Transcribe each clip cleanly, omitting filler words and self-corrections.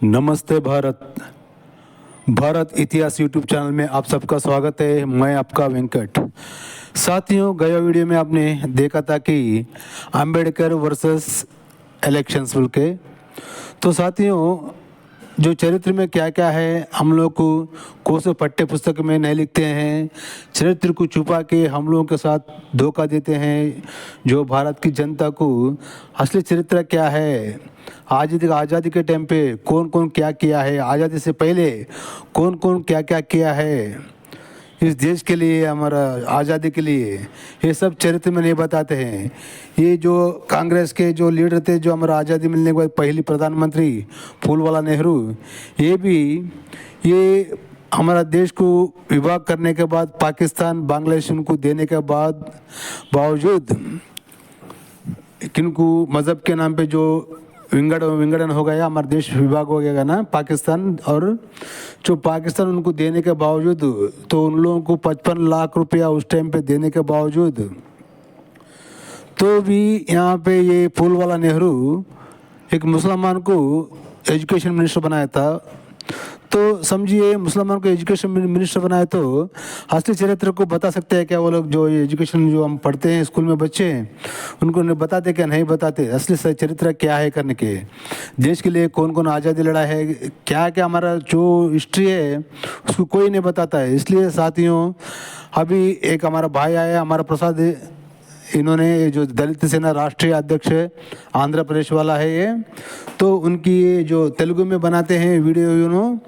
नमस्ते भारत। भारत इतिहास YouTube channel में आप सबका स्वागत है। मैं आपका वेंकट। साथियों, गया वीडियो में आपने देखा था कि अंबेडकर वर्सेस इलेक्शंस बोल के। तो साथियों, जो चरित्र में क्या क्या है हम लोग को कोसों पाठ्य पुस्तक में नहीं लिखते हैं। चरित्र को छुपा के हम लोगों के साथ धोखा देते हैं। जो भारत की जनता को असली चरित्र क्या है, आज़ादी के टाइम पे कौन कौन क्या किया है, आज़ादी से पहले कौन कौन क्या क्या किया है इस देश के लिए, हमारा आज़ादी के लिए, ये सब चरित्र में नहीं बताते हैं। ये जो कांग्रेस के जो लीडर थे, जो हमारा आज़ादी मिलने के बाद पहली प्रधानमंत्री फूलवाला नेहरू, ये हमारा देश को विभाग करने के बाद पाकिस्तान बांग्लादेश उनको देने के बाद बावजूद किनको मज़हब के नाम पे जो विंगड़न हो गया, हमारा देश विभाग हो गया ना पाकिस्तान, और जो पाकिस्तान उनको देने के बावजूद, तो उन लोगों को 55 लाख रुपया उस टाइम पे देने के बावजूद तो भी यहाँ पे ये फूलवाला नेहरू एक मुसलमान को एजुकेशन मिनिस्टर बनाया था। तो समझिए, मुसलमान को एजुकेशन मिनिस्टर बनाए तो असली चरित्र को बता सकते हैं क्या वो लोग? जो एजुकेशन जो हम पढ़ते हैं स्कूल में बच्चे, उनको नहीं बताते क्या? नहीं बताते असली चरित्र क्या है करने के। देश के लिए कौन कौन आज़ादी लड़ा है, क्या क्या हमारा जो हिस्ट्री है उसको कोई नहीं बताता है। इसलिए साथियों, अभी एक हमारा भाई आया, हमारा प्रसाद, इन्होंने जो दलित सेना राष्ट्रीय अध्यक्ष है, आंध्र प्रदेश वाला है ये, तो उनकी ये जो तेलुगु में बनाते हैं वीडियो,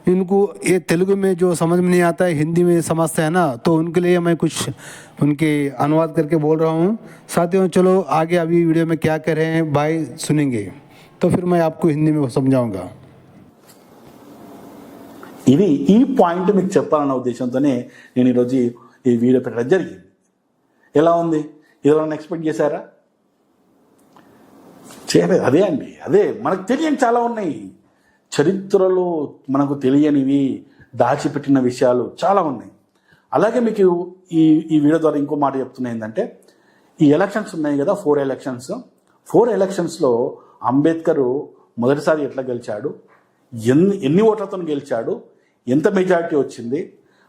इनको ये तेलुगु में जो समझ में नहीं आता है हिंदी में समझते हैं ना, तो उनके लिए मैं कुछ उनके अनुवाद करके बोल रहा हूँ। साथियों, चलो आगे अभी वीडियो में क्या कह रहे हैं भाई सुनेंगे, तो फिर मैं आपको हिंदी में समझाऊंगा। ఇది ఈ పాయింట్ మీకు చెప్పాలన్న ఉద్దేశంతోనే నేను ఈరోజు ఈ వీడియో పెట్టడం జరిగింది. ఎలా ఉంది? ఎవరైనా ఎక్స్పెక్ట్ చేశారా? చేయలేదు. అదే అండి, అదే మనకు తెలియని చాలా ఉన్నాయి. చరిత్రలో మనకు తెలియనివి, దాచిపెట్టిన విషయాలు చాలా ఉన్నాయి. అలాగే మీకు ఈ ఈ వీడియో ద్వారా ఇంకో మాట చెప్తున్నా ఏంటంటే, ఈ ఎలక్షన్స్ ఉన్నాయి కదా, 4 ఎలక్షన్స్లో అంబేద్కర్ మొదటిసారి ఎట్లా గెలిచాడు, ఎన్ని ఓట్లతో గెలిచాడు, ఎంత మెజారిటీ వచ్చింది,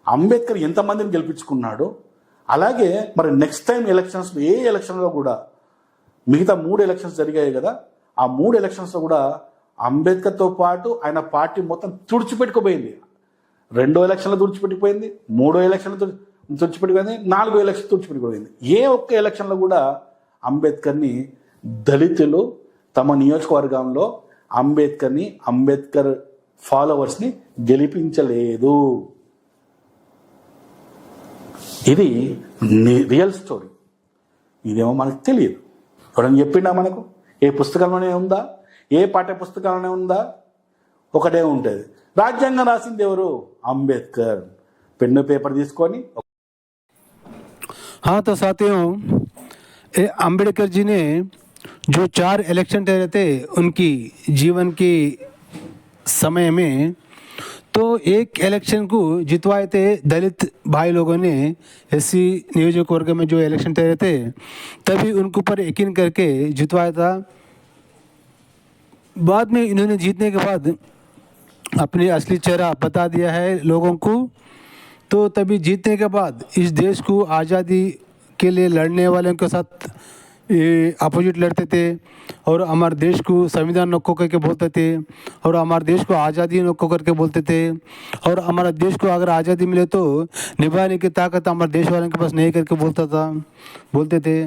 అంబేద్కర్ ఎంతమందిని గెలిపించుకున్నాడు, అలాగే మరి నెక్స్ట్ టైం ఎలక్షన్స్లో ఏ ఎలక్షన్లో కూడా మిగతా 3 ఎలక్షన్స్ జరిగాయి కదా, ఆ 3 ఎలక్షన్స్లో కూడా అంబేద్కర్తో పాటు ఆయన పార్టీ మొత్తం తుడిచిపెట్టుకుపోయింది. 2వ ఎలక్షన్లో తుడిచిపెట్టిపోయింది, 3వ ఎలక్షన్లో తుడిచిపెట్టిపోయింది, 4వ ఎలక్షన్ తుడిచిపెట్టిపోయింది. ఏ ఒక్క ఎలక్షన్లో కూడా అంబేద్కర్ని దళితులు తమ నియోజకవర్గంలో అంబేద్కర్ ఫాలోవర్స్ని గెలిపించలేదు. ఇది రియల్ స్టోరీ. ఇదేమో మనకు తెలియదు. ఎవడని చెప్పిండా మనకు? ఏ పుస్తకంలోనే ఉందా? ఏ పాఠ్య పుస్తకంలోనే ఉందా? ఒకటే ఉంటుంది, రాజ్యాంగం రాసింది ఎవరు? అంబేద్కర్. పెన్ను పేపర్ తీసుకొని. हाँ, तो साथियों, अंबेडकर जी ने जो 4 इलेक्शन ठहरे थे उनकी जीवन के समय में, तो एक इलेक्शन को जितवाए थे दलित भाई लोगों ने। एससी नियोजक वर्ग में जो इलेक्शन ठहरे थे तभी उनके ऊपर यकीन करके जितवाया था। बाद में इन्होंने जीतने के बाद अपनी असली चेहरा बता दिया है लोगों को। तो तभी जीतने के बाद इस देश को आज़ादी के लिए लड़ने वालों के साथ अपोजिट लड़ते थे, और हमारे देश को संविधान नक्को करके बोलते थे, और हमारे देश को आज़ादी नक्को करके बोलते थे, और हमारा देश को अगर आज़ादी मिले तो निभाने की ताकत हमारे देश वालों के पास नहीं करके बोलते थे।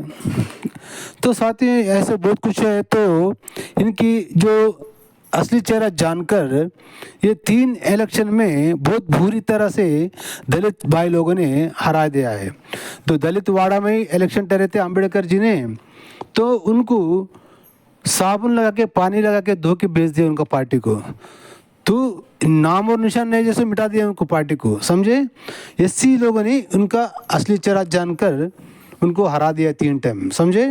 तो साथ ही ऐसे बहुत कुछ है। तो इनकी जो असली चेहरा जानकर ये 3 इलेक्शन में बहुत बुरी तरह से दलित भाई लोगों ने हरा दिया है। तो दलित वाड़ा में इलेक्शन ठहरे थे अंबेडकर जी ने, तो उनको साबुन लगा के, पानी लगा के धो के बेच दिया उनका पार्टी को। तो नाम और निशान नहीं जैसे मिटा दिया उनको पार्टी को, समझे? एससी लोगों ने उनका असली चेहरा जानकर उनको हरा दिया 3 टाइम, समझे?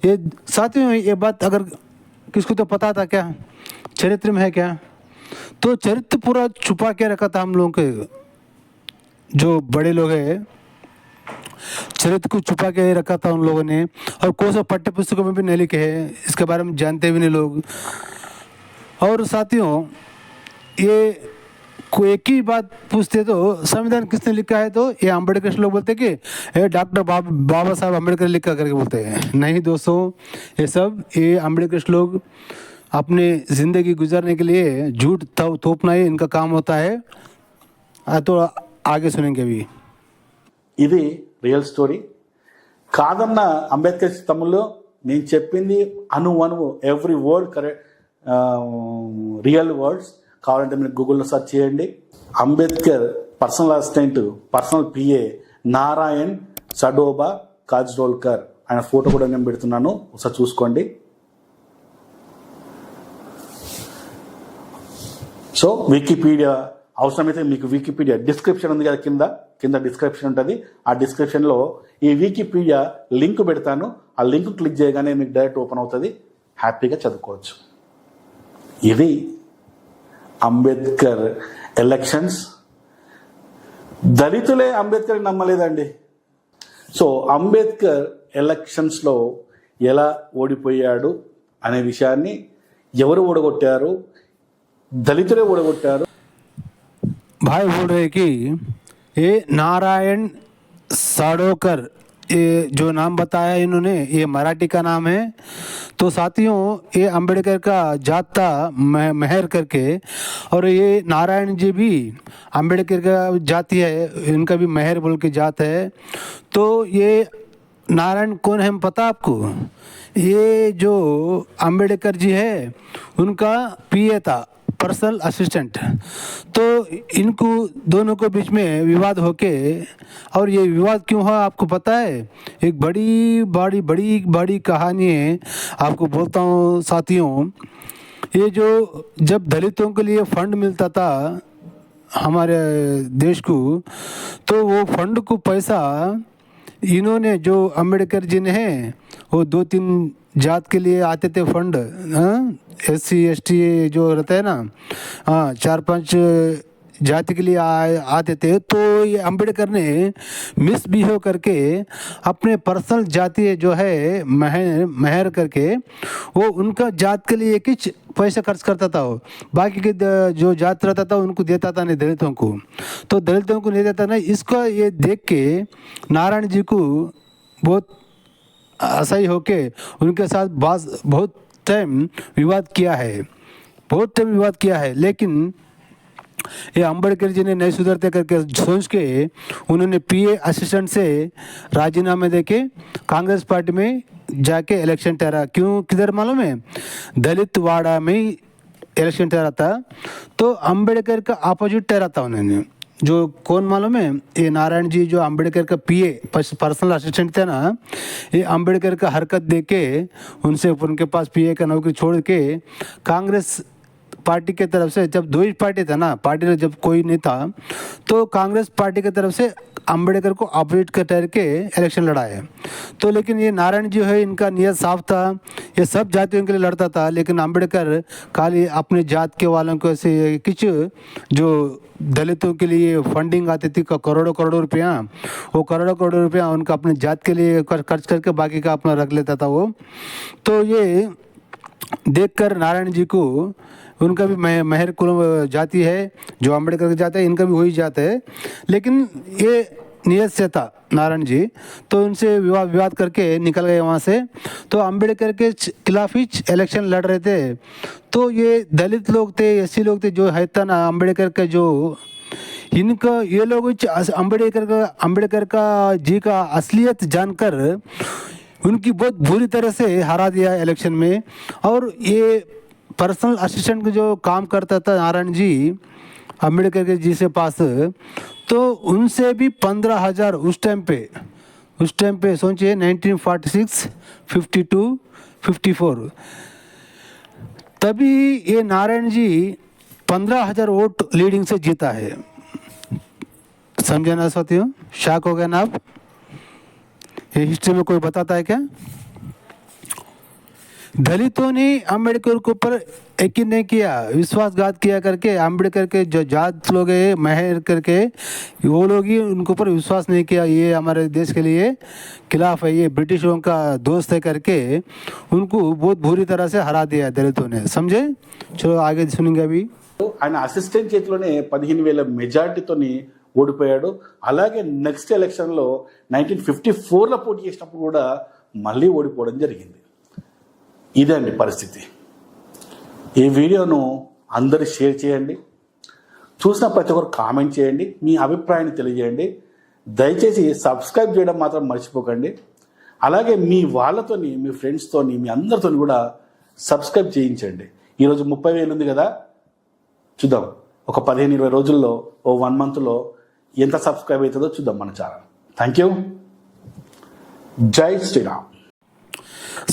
ये साथियों, ये बात अगर किसको तो पता था क्या? चरित्र में है क्या? तो चरित्र पूरा छुपा के रखा था हम लोगों के जो बड़े लोग हैं, चरित्र को छुपा के रखा था उन लोगों ने। और कोई सा पाठ्य पुस्तकों में भी नहीं लिखे हैं, इसके बारे में जानते भी नहीं लोग। और साथियों ये कोई एक ही बात पूछते तो संविधान किसने लिखा है, तो ये अम्बेडकर लोग बोलते कि ये डॉक्टर बाबा साहब अम्बेडकर लिखा करके बोलते हैं। नहीं दोस्तों, ये सब ये अम्बेडकर लोग अपने ज़िंदगी गुजारने के लिए झूठ थोपना ही इनका काम होता है। तो आगे सुनेंगे अभी। ఇది రియల్ స్టోరీ కాదన్న అంబేద్కర్ తమ్ముళ్ళు నేను చెప్పింది అణువు every word correct real words. కావాలంటే మీరు గూగుల్లో సెర్చ్ చేయండి. Ambedkar personal assistant personal PA Narayan Sadoba Kajrolkar, ఆయన ఫోటో కూడా నేను పెడుతున్నాను, ఒకసారి చూసుకోండి. సో వికీపీడియా అవసరమైతే మీకు వికీపీడియా డిస్క్రిప్షన్ ఉంది కదా, కింద డిస్క్రిప్షన్ ఉంటుంది. ఆ డిస్క్రిప్షన్లో ఈ వికీపీడియా లింక్ పెడతాను. ఆ లింక్ క్లిక్ చేయగానే మీకు డైరెక్ట్ ఓపెన్ అవుతుంది, హ్యాపీగా చదువుకోవచ్చు. ఇది అంబేద్కర్ ఎలక్షన్స్. దళితులే అంబేద్కర్ నమ్మలేదండి. సో అంబేద్కర్ ఎలక్షన్స్లో ఎలా ఓడిపోయాడు అనే విషయాన్ని ఎవరు ఓడగొట్టారు, దళితులే ఓడగొట్టారు. भाई बोल रहे कि ये नारायण साड़ोकर, ये जो नाम बताया इन्होंने ये मराठी का नाम है। तो साथियों ये अंबेडकर का जात था मेहर करके, और ये नारायण जी भी अंबेडकर का जाति है, इनका भी मेहर बोल के जात है। तो ये नारायण कौन है पता आपको? ये जो अंबेडकर जी है उनका पीए था, पर्सनल असिस्टेंट। तो इनको दोनों को बीच में विवाद होके, और ये विवाद क्यों हुआ आपको पता है? एक बड़ी कहानी है, आपको बोलता हूँ साथियों। ये जो जब दलितों के लिए फंड मिलता था हमारे देश को, तो वो फंड को पैसा इन्होंने जो अम्बेडकर जी ने है वो 2-3 जात के लिए आते थे फंड, SC ST जो रहता है ना, 4-5 जाति के लिए आते थे। तो ये अम्बेडकर ने मिसबिहेव करके अपने पर्सनल जाति जो है मेहर करके वो उनका जात के लिए कुछ पैसा खर्च करता था, वो बाकी के जो जात रहता था उनको देता था नहीं, दलितों को। तो दलितों को नहीं देता ना, इसको ये देख के नारायण जी को बहुत असह्य होके उनके साथ बहुत टाइम विवाद किया है। लेकिन ये अम्बेडकर जी ने नहीं सुधरते करके सोच के उन्होंने पीए असिस्टेंट से राजीनामे देके कांग्रेस पार्टी में जाके इलेक्शन ठहरा। क्यों, किधर मालूम है? दलित वाड़ा में इलेक्शन ठहरा था। तो अम्बेडकर का अपोजिट ठहरा था उन्होंने। जो कौन मालूम है? ये नारायण जी जो अम्बेडकर का पीए पर्सनल असिस्टेंट थे ना, ये अम्बेडकर का हरकत देके उनसे उनके पास पीए का नौकरी छोड़ के कांग्रेस पार्टी के तरफ से, जब 2 ही पार्टी था ना, पार्टी में जब कोई नहीं था, तो कांग्रेस पार्टी की तरफ से अम्बेडकर को अपोजिट कर ठहर के इलेक्शन लड़ाए। तो लेकिन ये नारायण जी है, इनका नियत साफ था, ये सब जातियों के लिए लड़ता था। लेकिन अम्बेडकर खाली अपने जात के वालों को से कुछ जो दलितों के लिए फंडिंग आती थी करोड़ों रुपया, वो करोड़ों रुपया उनका अपने जात के लिए खर्च करके बाकी का अपना रख लेता था वो। तो ये देखकर नारायण जी को, उनका भी मेहर कुल जाति है, जो अम्बेडकर की जाति है, इनका भी वही जात है। लेकिन ये नियत से था नारायण जी, तो उनसे विवाद करके निकल गए वहाँ से। तो अम्बेडकर के खिलाफ ही इलेक्शन लड़ रहे थे। तो ये दलित लोग थे, SC लोग थे, जो है था ना अम्बेडकर का, जो इनका ये लोग अम्बेडकर का जी का असलियत जानकर उनकी बहुत बुरी तरह से हरा दिया इलेक्शन में। और ये पर्सनल असिस्टेंट जो काम करता था नारायण जी अम्बेडकर के जी से पास, तो उनसे भी 15,000 उस टाइम पे सोचिए 1946, 52, 54, तभी ये नारायण जी 15,000 वोट लीडिंग से जीता है। समझे ना साथियों? शॉक हो गए ना आप? ये हिस्ट्री में कोई बताता है क्या? दलितों ने अम्बेडकर के ऊपर यकीन नहीं किया, विश्वासघात किया करके अम्बेडकर के जो जात लोग है महर करके वो लोग ही उनके ऊपर विश्वास नहीं किया, ये हमारे देश के लिए खिलाफ है, ये ब्रिटिशों का दोस्त है करके उनको बहुत बुरी तरह से हरा दिया दलितों ने, समझे। चलो आगे सुनेंगे अभी। ఆయన అసిస్టెంట్ చేతిలోనే 15,000 మెజార్టీతోని ఓడిపోయాడు. అలాగే నెక్స్ట్ ఎలక్షన్లో 1954లో పోటీ చేసినప్పుడు కూడా మళ్ళీ ఓడిపోవడం జరిగింది. ఇదే అండి పరిస్థితి. ఈ వీడియోను అందరూ షేర్ చేయండి, చూసిన ప్రతి ఒక్కరు కామెంట్ చేయండి, మీ అభిప్రాయాన్ని తెలియజేయండి. దయచేసి సబ్స్క్రైబ్ చేయడం మాత్రం మర్చిపోకండి. అలాగే మీ వాళ్ళతోని, మీ ఫ్రెండ్స్తోని, మీ అందరితోని కూడా సబ్స్క్రైబ్ చేయించండి. ఈరోజు 30,000 ఉంది కదా, చూద్దాం ఒక 15-20 రోజుల్లో, ఓ 1 మంత్లో ఎంత సబ్స్క్రైబ్ అవుతుందో చూద్దాం మన ఛానల్. Thank you. జై శ్రీరామ్.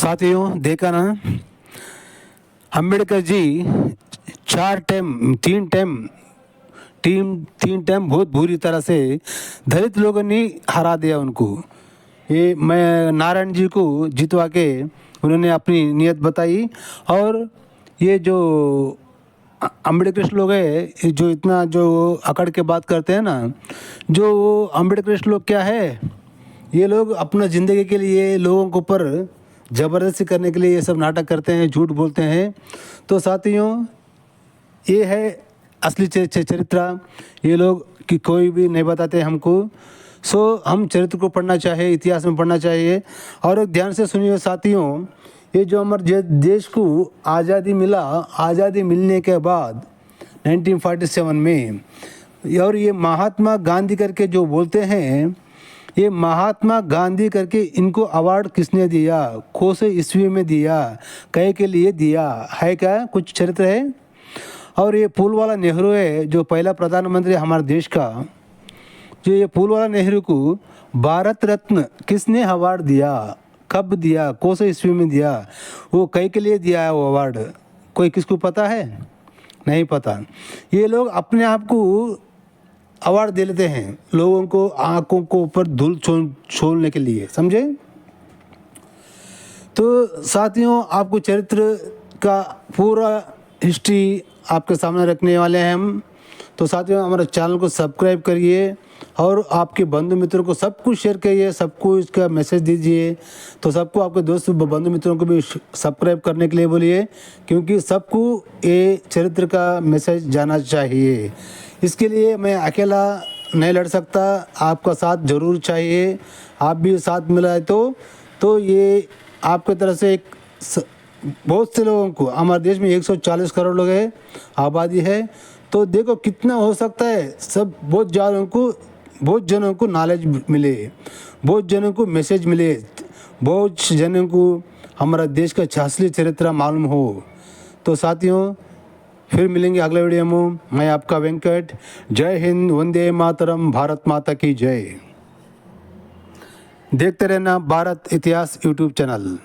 साथियों देखा ना, अम्बेडकर जी 3 टाइम बहुत बुरी तरह से दलित लोगों ने हरा दिया उनको। ये मैं नारायण जी को जितवा के उन्होंने अपनी नीयत बताई, और ये जो अम्बेडकर लोग है जो इतना जो अकड़ के बात करते हैं ना, जो अम्बेडकर लोग क्या है, ये लोग अपना ज़िंदगी के लिए लोगों के ऊपर ज़बरदस्ती करने के लिए ये सब नाटक करते हैं, झूठ बोलते हैं। तो साथियों ये है असली चरित्र, ये लोग कि कोई भी नहीं बताते हमको। सो हम चरित्र को पढ़ना चाहिए, इतिहास में पढ़ना चाहिए। और एक ध्यान से सुनिए साथियों, ये जो हमारे देश को आज़ादी मिला, आज़ादी मिलने के बाद 1947 में, और ये महात्मा गांधी करके जो बोलते हैं, ये महात्मा गांधी करके इनको अवार्ड किसने दिया, कौन से ईस्वी में दिया, कहे के लिए दिया है, क्या कुछ चरित्र है। और ये फूलवाला नेहरू है जो पहला प्रधानमंत्री हमारे देश का, जो ये फूलवाला नेहरू को भारत रत्न किसने अवार्ड दिया, कब दिया, कौन से ईस्वी में दिया, वो कहे के लिए दिया है वो अवार्ड, कोई किसको पता है, नहीं पता। ये लोग अपने आप को अवार्ड दे लेते हैं लोगों को आंखों को ऊपर धूल छोड़ने के लिए, समझे। तो साथियों आपको चरित्र का पूरा हिस्ट्री आपके सामने रखने वाले हैं हम। तो साथियों हमारे चैनल को सब्सक्राइब करिए और आपके बंधु मित्रों को सबको शेयर करिए, सबको इसका मैसेज दीजिए। तो सबको आपके दोस्त बंधु मित्रों को भी सब्सक्राइब करने के लिए बोलिए, क्योंकि सबको ये चरित्र का मैसेज जाना चाहिए। इसके लिए मैं अकेला नहीं लड़ सकता, आपका साथ ज़रूर चाहिए। आप भी साथ मिलाए तो ये आपके तरह से एक बहुत से लोगों को, हमारे देश में 140 करोड़ लोग हैं, आबादी है, तो देखो कितना हो सकता है। सब बहुत जनों को नॉलेज मिले, बहुत जनों को मैसेज मिले, बहुत जनों को हमारा देश का असली चरित्र मालूम हो। तो साथियों फिर मिलेंगे अगले वीडियो में। मैं आपका वेंकट। जय हिंद, वंदे मातरम, भारत माता की जय। देखते रहना भारत इतिहास यूट्यूब चैनल।